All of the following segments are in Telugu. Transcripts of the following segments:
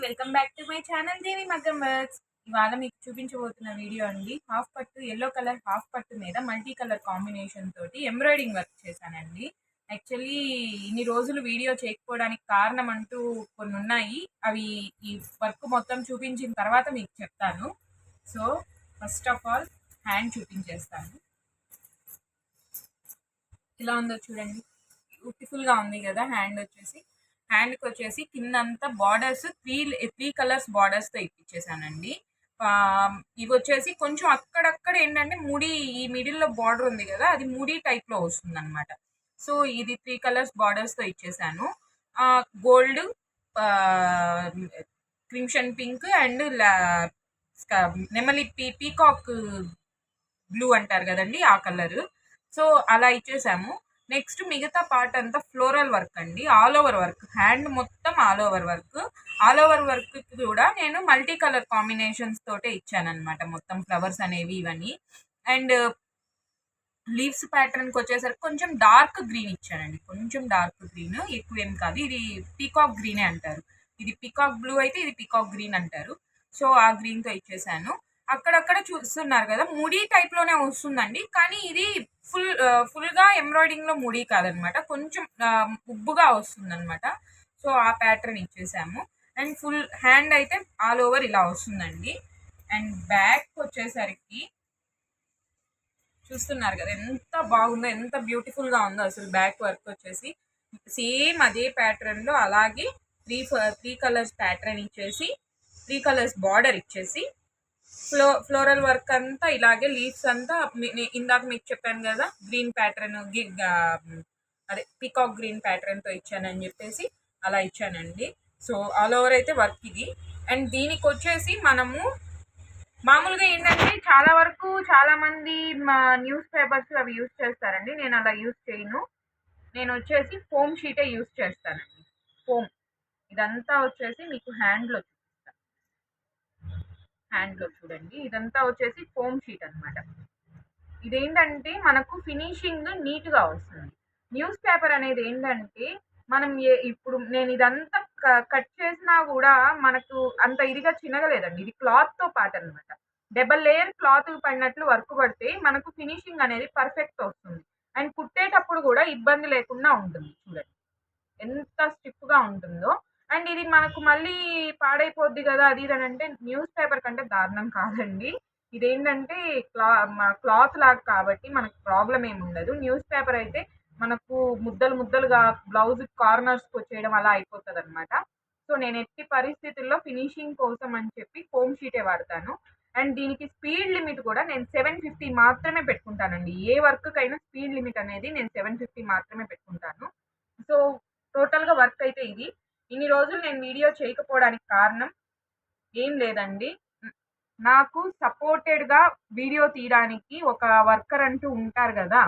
Welcome back to my channel Devi Maggam works. ఇవాళ మీకు చూపించబోతున్న వీడియో అండి. హాఫ్ పట్టు ఎల్లో కలర్ హాఫ్ పట్టు మీద మల్టీ కలర్ కాంబినేషన్ తోటి ఎంబ్రాయిడింగ్ వర్క్ చేశానండి. యాక్చువల్లీ ఇన్ని రోజులు వీడియో చేయకపోవడానికి కారణం అంటూ కొన్ని ఉన్నాయి. అవి ఈ వర్క్ మొత్తం చూపించిన తర్వాత మీకు చెప్తాను. So first of all hand చూపించేస్తాను. ఇలా ఉందో చూడండి, బ్యూటిఫుల్గా ఉంది కదా. హ్యాండ్కి వచ్చేసి కిందంతా బార్డర్స్ త్రీ కలర్స్ బార్డర్స్తో ఇప్పించేసానండి. ఇవి వచ్చేసి కొంచెం అక్కడక్కడ ఏంటంటే ముడి, ఈ మిడిల్లో బార్డర్ ఉంది కదా, అది ముడి టైప్లో వస్తుంది అనమాట. సో ఇది 3 కలర్స్ బార్డర్స్తో ఇచ్చేసాను. గోల్డ్, క్రిమ్షన్ పింక్ అండ్ నెమలి పీకాక్ బ్లూ అంటారు కదండి, ఆ కలర్. సో అలా ఇచ్చేసాము. నెక్స్ట్ మిగతా పార్ట్ అంతా ఫ్లోరల్ వర్క్ అండి, ఆల్ ఓవర్ వర్క్. హ్యాండ్ మొత్తం ఆల్ ఓవర్ వర్క్ కూడా నేను మల్టీ కలర్ కాంబినేషన్స్ తోటే ఇచ్చానమాట. మొత్తం ఫ్లవర్స్ అనేవి ఇవన్నీ. అండ్ లీవ్స్ ప్యాటర్న్కి వచ్చేసరికి కొంచెం డార్క్ గ్రీన్ ఇచ్చానండి, కొంచెం డార్క్ గ్రీన్, ఎక్కువ ఏం కాదు. ఇది పీకాక్ గ్రీనే అంటారు. ఇది పీకాక్ బ్లూ అయితే ఇది పీకాక్ గ్రీన్ అంటారు. సో ఆ గ్రీన్తో ఇచ్చేసాను. అక్కడక్కడ చూస్తున్నారు కదా, ముడి టైప్లోనే వస్తుందండి, కానీ ఇది ఫుల్గా ఎంబ్రాయిడింగ్లో ముడి కాదనమాట, కొంచెం ఉబ్బుగా వస్తుంది అనమాట. సో ఆ ప్యాటర్న్ ఇచ్చేసాము. అండ్ ఫుల్ హ్యాండ్ అయితే ఆల్ ఓవర్ ఇలా వస్తుందండి. అండ్ బ్యాక్ వచ్చేసరికి చూస్తున్నారు కదా ఎంత బాగుందో, ఎంత బ్యూటిఫుల్గా ఉందో అసలు. బ్యాక్ వర్క్ వచ్చేసి సేమ్ అదే ప్యాటర్న్లో అలాగే త్రీ కలర్స్ ప్యాటర్న్ ఇచ్చేసి 3 కలర్స్ బార్డర్ ఇచ్చేసి ఫ్లోరల్ వర్క్ అంతా ఇలాగే, లీవ్స్ అంతా ఇందాక మీకు చెప్పాను కదా గ్రీన్ ప్యాటర్న్, అదే పీకాక్ గ్రీన్ ప్యాటర్న్తో ఇచ్చానని చెప్పేసి అలా ఇచ్చానండి. సో ఆల్ ఓవర్ అయితే వర్క్ ఇది. అండ్ దీనికి వచ్చేసి మనము మామూలుగా ఏంటంటే చాలా మంది మా న్యూస్ పేపర్స్ అవి యూజ్ చేస్తారండి. నేను అలా యూజ్ చేయను. నేను వచ్చేసి ఫోమ్ షీటే యూజ్ చేస్తానండి. ఫోమ్ ఇదంతా వచ్చేసి మీకు హ్యాండ్లో చూడండి, ఇదంతా వచ్చేసి ఫోమ్ షీట్ అనమాట. ఇదేంటంటే మనకు ఫినిషింగ్ నీట్గా వస్తుంది. న్యూస్ పేపర్ అనేది ఏంటంటే మనం ఇప్పుడు నేను ఇదంతా కట్ చేసినా కూడా మనకు అంత ఇదిగా చినగలేదండి. ఇది క్లాత్తో పాటు అనమాట. డబల్ లేయర్ క్లాత్ పడినట్లు వర్క్ పడితే మనకు ఫినిషింగ్ అనేది పర్ఫెక్ట్ వస్తుంది. అండ్ కుట్టేటప్పుడు కూడా ఇబ్బంది లేకుండా ఉంటుంది. చూడండి ఎంత స్టిఫ్గా ఉంటుందో. అండ్ ఇది మనకు మళ్ళీ పాడైపోద్ది కదా అది ఇది అని అంటే, న్యూస్ పేపర్ కంటే దారుణం కాదండి. ఇదేంటంటే క్లాత్ లాగా కాబట్టి మనకు ప్రాబ్లం ఏమి ఉండదు. న్యూస్ పేపర్ అయితే మనకు ముద్దలుగా బ్లౌజ్ కార్నర్స్కి వచ్చేయడం అలా అయిపోతుంది అనమాట. సో నేను ఎట్టి పరిస్థితుల్లో ఫినిషింగ్ కోసం అని చెప్పి ఫోమ్ షీటే వాడతాను. అండ్ దీనికి స్పీడ్ లిమిట్ కూడా నేను 750 మాత్రమే పెట్టుకుంటానండి. ఏ వర్క్కైనా స్పీడ్ లిమిట్ అనేది నేను 750 మాత్రమే పెట్టుకుంటాను. సో టోటల్గా వర్క్ అయితే ఇది. ఇన్ని రోజులు నేను వీడియో చేయకపోవడానికి కారణం ఏం లేదండి, నాకు సపోర్టెడ్గా వీడియో తీయడానికి ఒక వర్కర్ అంటూ ఉంటారు కదా,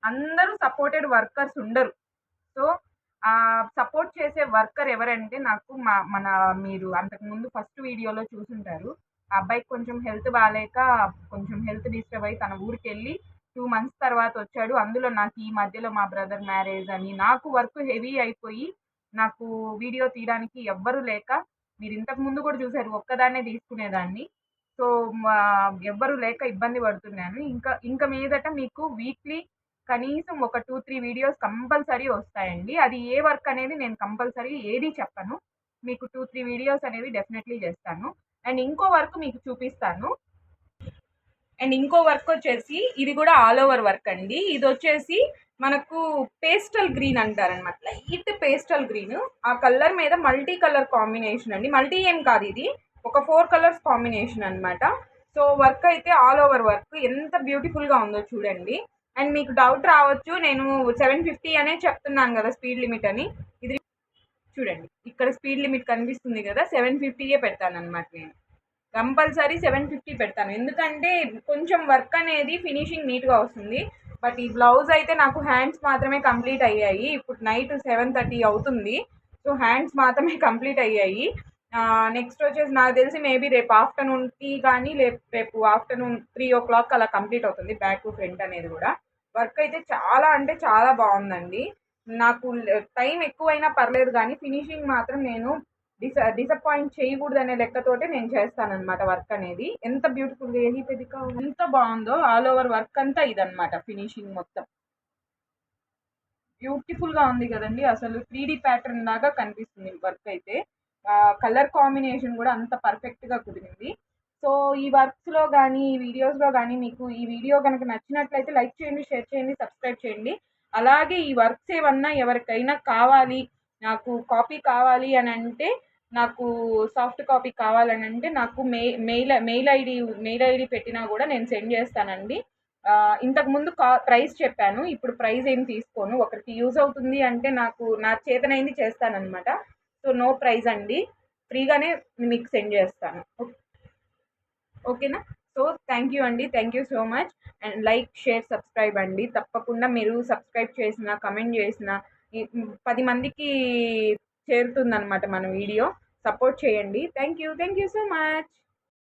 అందరూ సపోర్టెడ్ వర్కర్స్ ఉండరు. సో సపోర్ట్ చేసే వర్కర్ ఎవరంటే నాకు మీరు అంతకుముందు ఫస్ట్ వీడియోలో చూసుంటారు. ఆ అబ్బాయికి కొంచెం హెల్త్ బాగాలేక, కొంచెం హెల్త్ డిస్టర్బ్ అయ్యి తన ఊరికి వెళ్ళి 2 months తర్వాత వచ్చాడు. అందులో నాకు ఈ మధ్యలో మా బ్రదర్ మ్యారేజ్ అని నాకు వర్క్ హెవీ అయిపోయి నాకు వీడియో తీయడానికి ఎవ్వరూ లేక, మీరు ఇంతకు ముందు కూడా చూసారు ఒక్కదాన్నే తీసుకునేదాన్ని. సో ఎవ్వరూ లేక ఇబ్బంది పడుతున్నాను. ఇంకా మీదట మీకు వీక్లీ కనీసం ఒక 2-3 వీడియోస్ కంపల్సరీ వస్తాయండి. అది ఏ వర్క్ అనేది నేను కంపల్సరీ ఏది చెప్పను, మీకు 2-3 వీడియోస్ అనేవి డెఫినెట్లీ చేస్తాను. అండ్ ఇంకో వర్క్ మీకు చూపిస్తాను. అండ్ ఇంకో వర్క్ వచ్చేసి ఇది కూడా ఆల్ ఓవర్ వర్క్ అండి. ఇది వచ్చేసి మనకు పేస్టల్ గ్రీన్ అంటారనమాట, లైట్ పేస్టల్ గ్రీన్. ఆ కలర్ మీద మల్టీ కలర్ కాంబినేషన్ అండి. మల్టీ ఏం కాదు, ఇది ఒక 4 కలర్స్ కాంబినేషన్ అనమాట. సో వర్క్ అయితే ఆల్ ఓవర్ వర్క్ ఎంత బ్యూటిఫుల్గా ఉందో చూడండి. అండ్ మీకు డౌట్ రావచ్చు, నేను 750 అనే చెప్తున్నాను కదా స్పీడ్ లిమిట్ అని. ఇది చూడండి, ఇక్కడ స్పీడ్ లిమిట్ కనిపిస్తుంది కదా, 750 పెడతాను అనమాట. నేను కంపల్సరీ 750 పెడతాను, ఎందుకంటే కొంచెం వర్క్ అనేది ఫినిషింగ్ నీట్గా వస్తుంది. బట్ ఈ బ్లౌజ్ అయితే నాకు హ్యాండ్స్ మాత్రమే కంప్లీట్ అయ్యాయి. ఇప్పుడు నైట్ 7:30 అవుతుంది. సో హ్యాండ్స్ మాత్రమే కంప్లీట్ అయ్యాయి. నెక్స్ట్ వచ్చేసి నాకు తెలిసి మేబీ రేపు ఆఫ్టర్నూన్కి కానీ రేపు ఆఫ్టర్నూన్ 3 o'clock అలా కంప్లీట్ అవుతుంది, బ్యాక్ టు ఫ్రంట్ అనేది కూడా. వర్క్ అయితే చాలా అంటే చాలా బాగుందండి. నాకు టైం ఎక్కువైనా పర్లేదు కానీ ఫినిషింగ్ మాత్రం నేను డిసప్పాయింట్ చేయకూడదనే లెక్కతోటే నేను చేస్తానన్నమాట వర్క్ అనేది. ఎంత బ్యూటిఫుల్‌గా ఏది పెదిక ఎంత బావుందో ఆల్ ఓవర్ వర్క్ అంతా ఇదన్నమాట ఫినిషింగ్ మొత్తం. బ్యూటిఫుల్‌గా ఉంది గదండీ! అసలు 3డీ ప్యాటర్న్ లాగా కనిపిస్తుంది వర్క్ అయితే. కలర్ కాంబినేషన్ గూడా అంత పర్ఫెక్ట్‌గా కుదిరింది. సో, ఈ వర్క్స్‌లో గానీ, ఈ వీడియోస్‌లో గానీ మీకు ఈ వీడియో గనక నచ్చినట్లయితే లైక్ చేయండి, షేర్ చేయండి, సబ్స్క్రైబ్ చేయండి. అలాగే ఈ వర్క్స్ ఏమన్నా ఎవరికైనా కావాలి, నాకు కాపీ కావాలి అనంటే, నాకు సాఫ్ట్ కాపీ కావాలనంటే నాకు మెయిల్ ఐడీ పెట్టినా గూడా నేను సెండ్ జేస్తానండి. ఇంతకుముందు ప్రైస్ చెప్పాను. ఇప్పుడు ప్రైస్ ఏం తీసుకోను. ఒకరికి యూజ్ అవుతుంది అంటే నా చేతనైంది చేస్తాననమాట. సో, నో ప్రైజ్ అండి. ఫ్రీగానే మీకు సెండ్ చేస్తాను. ఓకేనా? సో, థ్యాంక్ యూ అండి. Thank you so much. And like, share, subscribe అండి. తప్పకుండా మీరు సబ్స్క్రైబ్ చేసినా, కమెంట్ చేసినా 10 మందికి చేరుతుందనమాట మన వీడియో. సపోర్ట్ చేయండి. Thank you. Thank you so much.